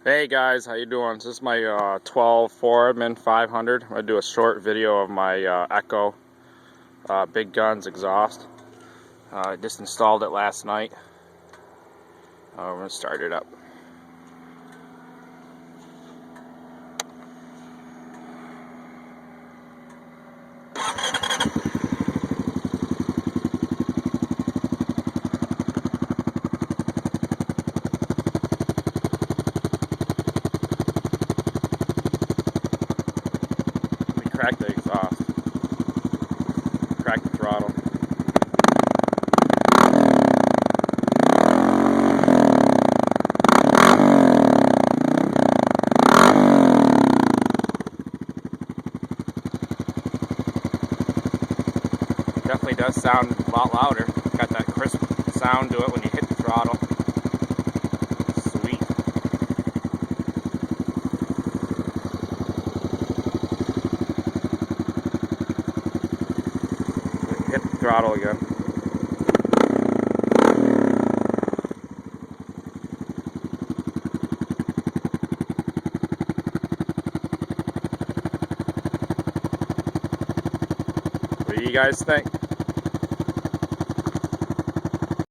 Hey guys, how you doing? This is my 12 Foreman 500. I'm going to do a short video of my Echo Big Guns exhaust. I just installed it last night. We're going to start it up. Let me crack the exhaust. Crack the throttle. Definitely does sound a lot louder. Got that crisp sound to it when you hit the throttle. Sweet. Hit the throttle again. What do you guys think?